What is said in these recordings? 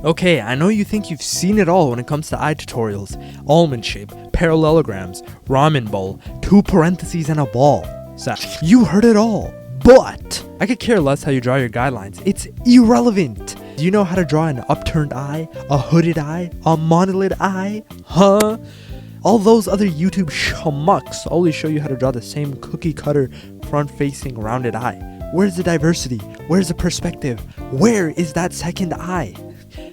Okay, I know you think you've seen it all when it comes to eye tutorials. Almond shape, parallelograms, ramen bowl, 2 parentheses and a ball. So, you heard it all. But I could care less how you draw your guidelines. It's irrelevant. Do you know how to draw an upturned eye, a hooded eye, a monolid eye? Huh? All those other YouTube schmucks always show you how to draw the same cookie cutter front-facing rounded eye. Where's the diversity? Where's the perspective? Where is that second eye?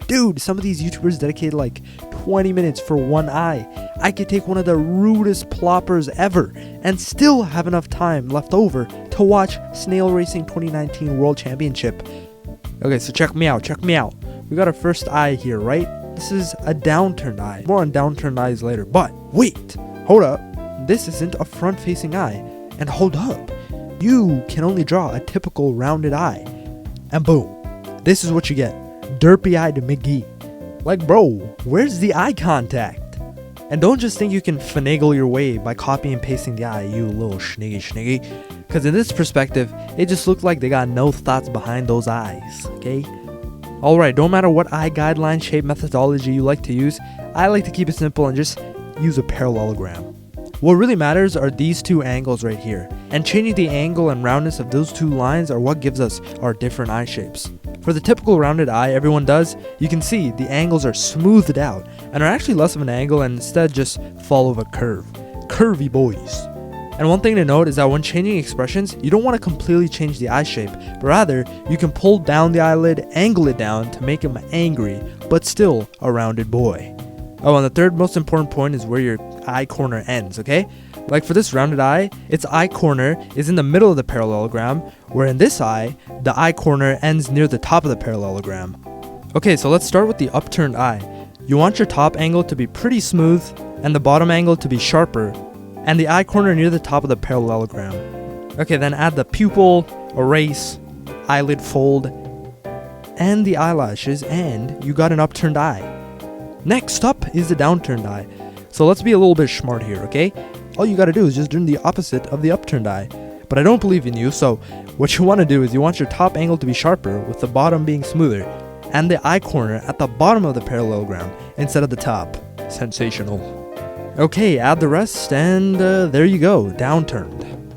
Dude, some of these YouTubers dedicated like 20 minutes for one eye. I could take one of the rudest ploppers ever and still have enough time left over to watch Snail Racing 2019 World Championship. Okay, so check me out. We got our first eye here, right? This is a downturned eye. More on downturned eyes later. But wait, hold up. This isn't a front-facing eye. And hold up. You can only draw a typical rounded eye. And boom, this is what you get. Derpy-eyed McGee. Like, bro, where's the eye contact? And don't just think you can finagle your way by copy and pasting the eye, you little schniggy. Because in this perspective, it just looks like they got no thoughts behind those eyes, okay? Alright, don't matter what eye guideline shape methodology you like to use, I like to keep it simple and just use a parallelogram. What really matters are these 2 angles right here, and changing the angle and roundness of those 2 lines are what gives us our different eye shapes. For the typical rounded eye everyone does, you can see the angles are smoothed out and are actually less of an angle and instead just follow a curve. Curvy boys. And one thing to note is that when changing expressions, you don't want to completely change the eye shape, but rather you can pull down the eyelid, angle it down to make him angry, but still a rounded boy. Oh, and the third most important point is where your eye corner ends, okay? Like for this rounded eye, its eye corner is in the middle of the parallelogram, where in this eye, the eye corner ends near the top of the parallelogram. Okay, so let's start with the upturned eye. You want your top angle to be pretty smooth, and the bottom angle to be sharper, and the eye corner near the top of the parallelogram. Okay, then add the pupil, erase, eyelid fold, and the eyelashes, and you got an upturned eye. Next up is the downturned eye. So let's be a little bit smart here, okay? All you gotta do is just do the opposite of the upturned eye. But I don't believe in you, so what you want to do is you want your top angle to be sharper with the bottom being smoother, and the eye corner at the bottom of the parallelogram instead of the top. Sensational. Okay, add the rest, and there you go, downturned.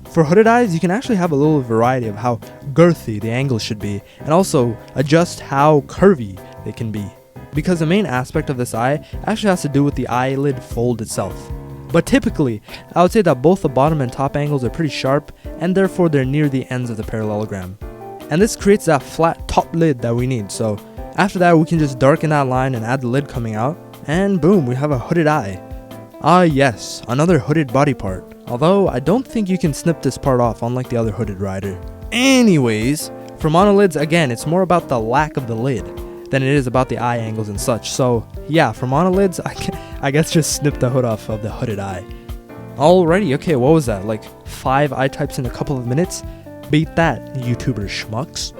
For hooded eyes, you can actually have a little variety of how girthy the angle should be, and also adjust how curvy they can be. Because the main aspect of this eye actually has to do with the eyelid fold itself. But typically, I would say that both the bottom and top angles are pretty sharp, and therefore they're near the ends of the parallelogram. And this creates that flat top lid that we need, so after that we can just darken that line and add the lid coming out, and boom, we have a hooded eye. Ah yes, another hooded body part. Although, I don't think you can snip this part off unlike the other hooded rider. Anyways, for monolids, again, it's more about the lack of the lid than it is about the eye angles and such. So yeah, for monolids, I guess just snip the hood off of the hooded eye. Alrighty, okay, what was that? Like 5 eye types in a couple of minutes? Beat that, YouTuber schmucks.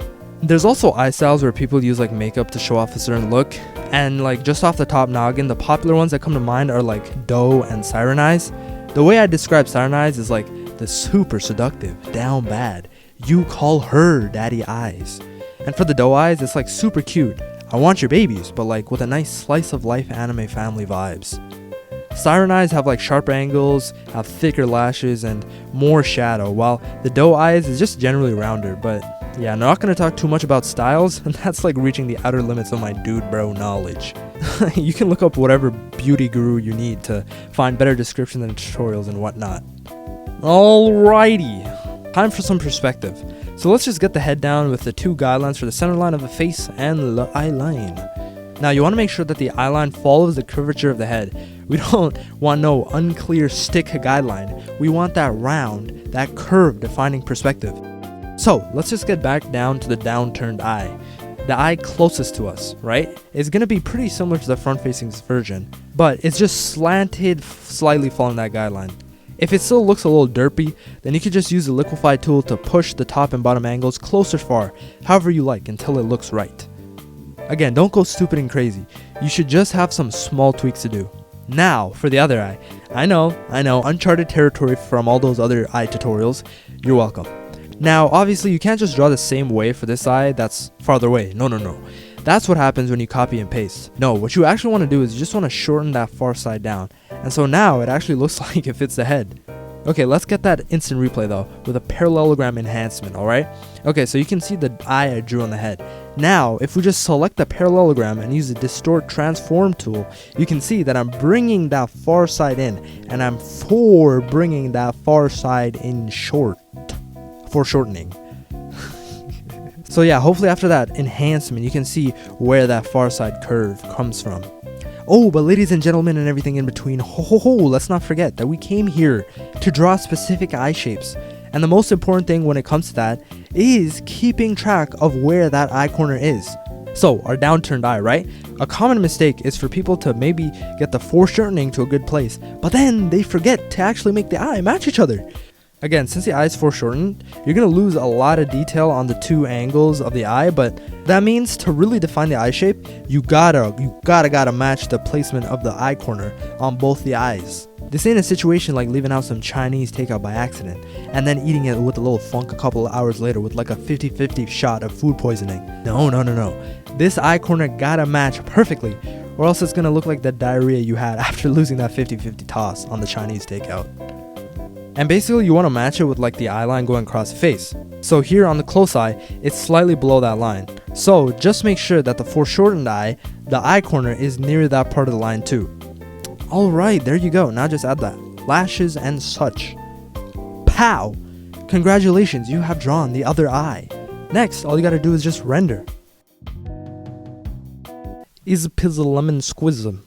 There's also eye styles where people use like makeup to show off a certain look, and like just off the top noggin, the popular ones that come to mind are like doe and siren eyes. The way I describe siren eyes is like the super seductive, down bad, you call her daddy eyes. And for the doe eyes, it's like super cute, I want your babies, but like with a nice slice of life anime family vibes. Siren eyes have like sharp angles, have thicker lashes, and more shadow, while the doe eyes is just generally rounder. But yeah, I'm not going to talk too much about styles, and that's like reaching the outer limits of my dude bro knowledge. You can look up whatever beauty guru you need to find better descriptions and tutorials and whatnot. Alrighty, time for some perspective. So let's just get the head down with the 2 guidelines for the center line of the face and the eye line. Now you want to make sure that the eye line follows the curvature of the head. We don't want no unclear stick guideline. We want that round, that curve defining perspective. So let's just get back down to the downturned eye. The eye closest to us, right, is going to be pretty similar to the front facing version, but it's just slanted slightly following that guideline. If it still looks a little derpy, then you could just use the liquefy tool to push the top and bottom angles closer far, however you like, until it looks right. Again, don't go stupid and crazy. You should just have some small tweaks to do. Now, for the other eye. I know, uncharted territory from all those other eye tutorials. You're welcome. Now, obviously, you can't just draw the same way for this eye that's farther away. No. That's what happens when you copy and paste. No, what you actually want to do is you just want to shorten that far side down. And so now it actually looks like it fits the head. Okay, let's get that instant replay though with a parallelogram enhancement, alright? Okay, so you can see the eye I drew on the head. Now, if we just select the parallelogram and use the distort transform tool, you can see that I'm bringing that far side in, and I'm bringing that far side in foreshortening. So yeah, hopefully after that enhancement, you can see where that far side curve comes from. Oh, but ladies and gentlemen and everything in between, let's not forget that we came here to draw specific eye shapes. And the most important thing when it comes to that is keeping track of where that eye corner is. So, our downturned eye, right? A common mistake is for people to maybe get the foreshortening to a good place, but then they forget to actually make the eye match each other. Again, since the eye is foreshortened, you're going to lose a lot of detail on the two angles of the eye, but that means to really define the eye shape, you gotta match the placement of the eye corner on both the eyes. This ain't a situation like leaving out some Chinese takeout by accident and then eating it with a little funk a couple of hours later with like a 50-50 shot of food poisoning. No. This eye corner gotta match perfectly, or else it's gonna look like the diarrhea you had after losing that 50-50 toss on the Chinese takeout. And basically you want to match it with like the eye line going across the face. So here on the close eye, it's slightly below that line. So just make sure that the foreshortened eye, the eye corner is near that part of the line too. Alright, there you go. Now just add the lashes and such. Pow! Congratulations, you have drawn the other eye. Next, all you gotta do is just render. Is pizzle lemon squism.